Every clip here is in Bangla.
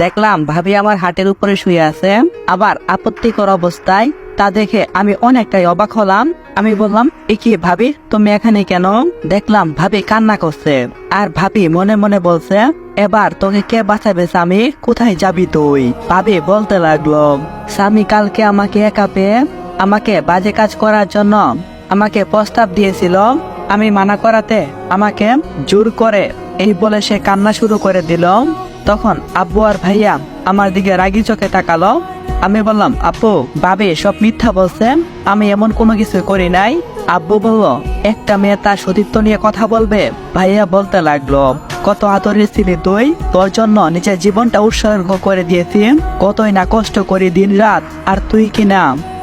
দেখলাম ভাবি আমার হাটের উপরে শুয়ে আছে, আবার আপত্তিকর অবস্থায়। তা দেখে আমি অনেকটাই অবাক হলাম। আমি বললাম, এ কি ভাবি, তুমি এখানে কেন? দেখলাম ভাবি কান্না করছে, আর ভাবি মনে মনে বলছে, এবার তোকে কে বাঁচাবে স্বামী, কোথায় যাবি তুই? ভাবি বলতে লাগলো, স্বামী কালকে আমাকে একা পেয়ে আমাকে বাজে কাজ করার জন্য আমাকে প্রস্তাব দিয়েছিল। আমি মানা করাতে আমাকে জোর করে এই বলে সে কান্না শুরু করে দিল। তখন আব্বু আর ভাইয়া আমার দিকে রাগি চোখে তাকালো। আমি বললাম, আপু ভাবি সব মিথ্যা বলছে, আমি এমন কোনো কিছু করি নাই। আব্বু বলল, একটা মেয়ে তার সতীত্ব নিয়ে কথা বলবে? ভাইয়া বলতে লাগলো, কত আদরের ছিলি তুই, তোর জন্য নিজের জীবনটা উৎসর্গ করে দিয়েছি, কতই না কষ্ট করি দিন রাত, আর তুই কি না?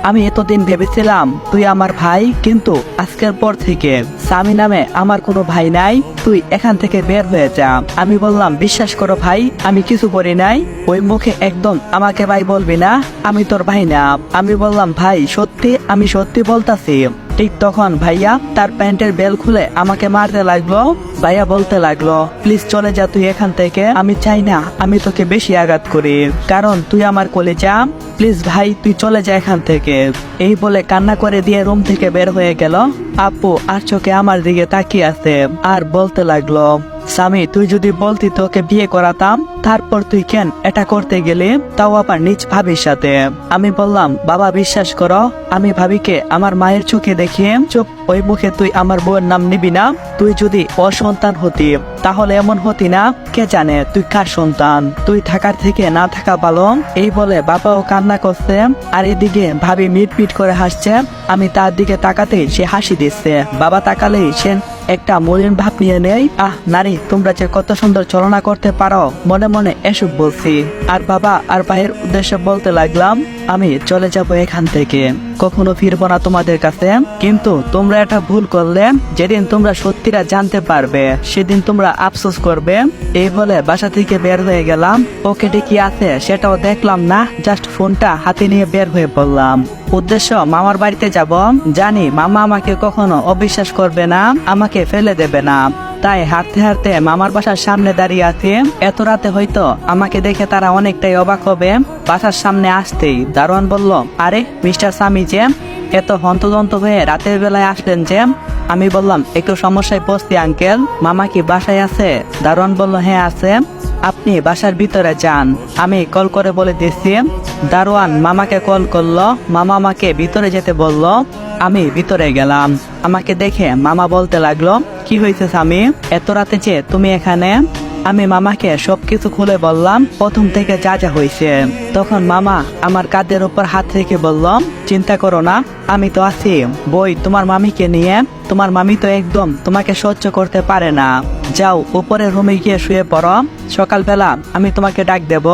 আমি এতদিন ভেবেছিলাম তুই আমার ভাই, কিন্তু আজকের পর থেকে স্বামী নামে আমার কোনো ভাই নাই, তুই এখান থেকে বের হয়ে যা। আমি বললাম, বিশ্বাস করো ভাই, আমি কিছু করি নাই। ওই মুখে একদম আমাকে ভাই বলবি না, আমি তোর ভাই না। আমি বললাম, ভাই সত্যি, আমি সত্যি বলতাছি। ঠিক তখন ভাইয়া তার প্যান্টের বেল খুলে আমাকে মারতে লাগলো। ভাইয়া বলতে লাগলো, প্লিজ চলে যা তুই এখান থেকে, আমি চাই না আমি তোকে বেশি আঘাত করি, কারণ তুই আমার কলিজা। প্লিজ ভাই তুই চলে যা এখান থেকে। এই বলে কান্না করে দিয়ে রুম থেকে বের হয়ে গেল। আপু আর চোখে আমার দিকে তাকিয়ে আছে, আর বলতে লাগলো, স্বামী তুই যদি বলতি তোকে বিয়ে করাতাম, তারপর তুই কেন এটা করতে গেলে, তাও আবার নিজ ভাবির সাথে? আমি বললাম, বাবা বিশ্বাস করো, আমি ভাবিকে আমার মায়ের চোখে দেখিয়ে চুপ। ওই মুখে তুই আমার বউয়ের নাম নিবি না। তুই যদি অসন্তান হতি তাহলে এমন হতি না, কে জানে তুই কার সন্তান। তুই থাকার থেকে না থাকা ভালো। এই বলে বাবাও কান্না করছে, আর এদিকে ভাবি মিটমিট করে হাসছে। আমি তার দিকে তাকাতেই সে হাসি দিচ্ছে, বাবা তাকালেই সে একটা মলিন ভাব নিয়ে নেই। নারী তোমরা যে কত সুন্দর চলনা করতে পারো, মনে মনে এসব বলছি। আর বাবা আর ভাইয়ের উদ্দেশ্যে বলতে লাগলাম, আমি চলে যাব এখান থেকে, কখনো ফিরবো না তোমাদের কাছে। কিন্তু তোমরা এটা ভুল করলে, যেদিন তোমরা সত্যিটা জানতে পারবে সেদিন তোমরা আফসোস করবে। এই বলে বাসা থেকে বের হয়ে গেলাম। পকেটে কি আছে সেটাও দেখলাম না, জাস্ট ফোনটা হাতে নিয়ে বের হয়ে পড়লাম। উদ্দেশ্য মামার বাড়িতে যাব। জানি মামা আমাকে কখনো অবিশ্বাস করবে না, আমাকে ফেলে দেবে না। তাই হাঁটতে হাঁটতে মামার বাসার সামনে দাঁড়িয়ে আছে। এত রাতে হয়তো আমাকে দেখে তারা অনেকটাই অবাক হবে। বাসার সামনে আসতেই দারোয়ান বলল, আরে মিস্টার স্বামী যে এত হন্তদন্ত হয়ে রাতের বেলায় আসলেন যে? আমি বললাম, একটু সমস্যায় পড়ছি আঙ্কেল। মামা কি বাসায় আছে? দারোয়ান বলল, হ্যাঁ আছে, আপনি বাসার ভিতরে যান, আমি কল করে বলে দিচ্ছি। দারোয়ান মামাকে কল করলো, মামা আমাকে ভিতরে যেতে বলল। আমি ভিতরে গেলাম। আমাকে দেখে মামা বলতে লাগলো, কি হয়েছে স্বামী, এত রাতে যে তুমি এখানে? আমি মামাকে সবকিছু খুলে বললাম, প্রথম থেকে যা যা হয়েছে। তখন মামা আমার কাঁধের উপর হাত রেখে বলল, চিন্তা করো না, আমি তো আছি। বই তোমার মামিকে নিয়ে, তোমার মামি তো একদম তোমাকে সহ্য করতে পারে না। যাও উপরে রুমে গিয়ে শুয়ে পড়ো, সকালবেলা আমি তোমাকে ডাক দেব।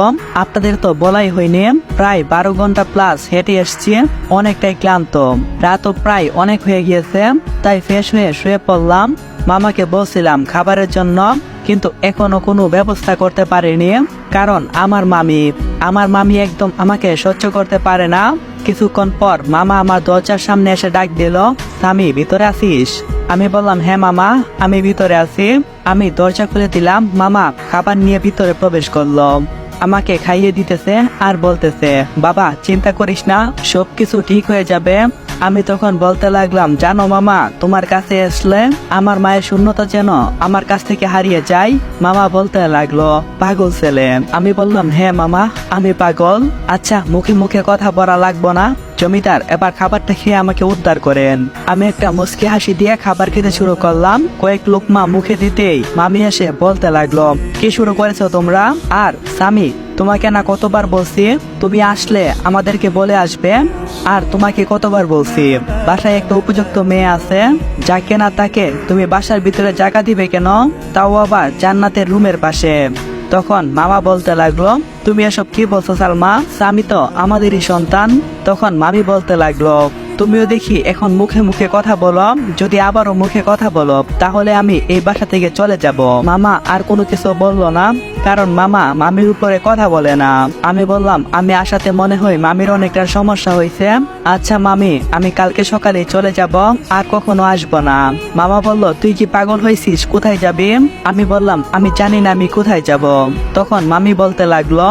আপনাদের তো বলাই হয়নি, প্রায় 12 ঘন্টা প্লাস হেঁটে এসছি, অনেকটাই ক্লান্ত, রাতও প্রায় অনেক হয়ে গিয়েছে, তাই ফ্রেশ হয়ে শুয়ে পড়লাম। মামাকে বলছিলাম খাবারের জন্য, কিন্তু এখনো কোনো ব্যবস্থা করতে পারিনি, কারণ আমার মামি একদম আমাকে সহ্য করতে পারে না। কিছুক্ষণ পর মামা আমার দরজার সামনে এসে ডাক দিল, স্বামী ভিতরে আছিস? আমি বললাম, হ্যাঁ মামা আমি ভিতরে আছি। আমি দরজা খুলে দিলাম। মামা খাবার নিয়ে ভিতরে প্রবেশ করলো, আমাকে খাইয়ে দিতেছে আর বলতেছে, বাবা চিন্তা করিস না, সবকিছু ঠিক হয়ে যাবে। আমি তখন বলতে লাগলাম, জানো মামা, তোমার কাছে আসলে আমার মায়ের শূন্যতা যেন আমার কাছ থেকে হারিয়ে যায়। মামা বলতে লাগলো, পাগল ছেলে। আমি বললাম, হ্যাঁ মামা আমি পাগল। আচ্ছা মুখে মুখে কথা বলা লাগবো না, জমিদার এবার খাবারটা খেয়ে আমাকে উদ্ধার করেন। আমি একটা মুচকি হাসি দিয়ে খাবার খেতে শুরু করলাম। কয়েক লোকমা মুখে দিতেই মামি এসে বলতে লাগলো, কি শুরু করেছো তোমরা? আর স্বামী তোমাকে না কতবার বলছি তুমি আসলে আমাদেরকে বলে আসবে, আর তোমাকে কতবার বলছি বাসায় একটা উপযুক্ত মেয়ে আছে, যাকে না তাকে তুমি বাসার ভিতরে জায়গা দিবে কেন, তাও আবার জান্নাতের রুমের পাশে। তখন মামা বলতে লাগলো, তুমি এসব কি বলছো সালমা, স্বামী তো আমাদেরই সন্তান। তখন মামি বলতে লাগলো, তুমিও দেখি এখন মুখে মুখে কথা বলো, যদি আবারও মুখে কথা বলো তাহলে আমি এই বাসা থেকে চলে যাব। মামা আর কোনো কিছু বললো না, কারণ মামা মামির উপরে কথা বলে না। আমি বললাম, আমি আসাতে মনে হয় মামির অনেকটা সমস্যা হয়েছে। আচ্ছা মামি, আমি কালকে সকালে চলে যাব, আর কখনো আসবো না। মামা বলল, তুই কি পাগল হয়েছিস, কোথায় যাবি? আমি বললাম, আমি জানি না আমি কোথায় যাব। তখন মামি বলতে লাগলো,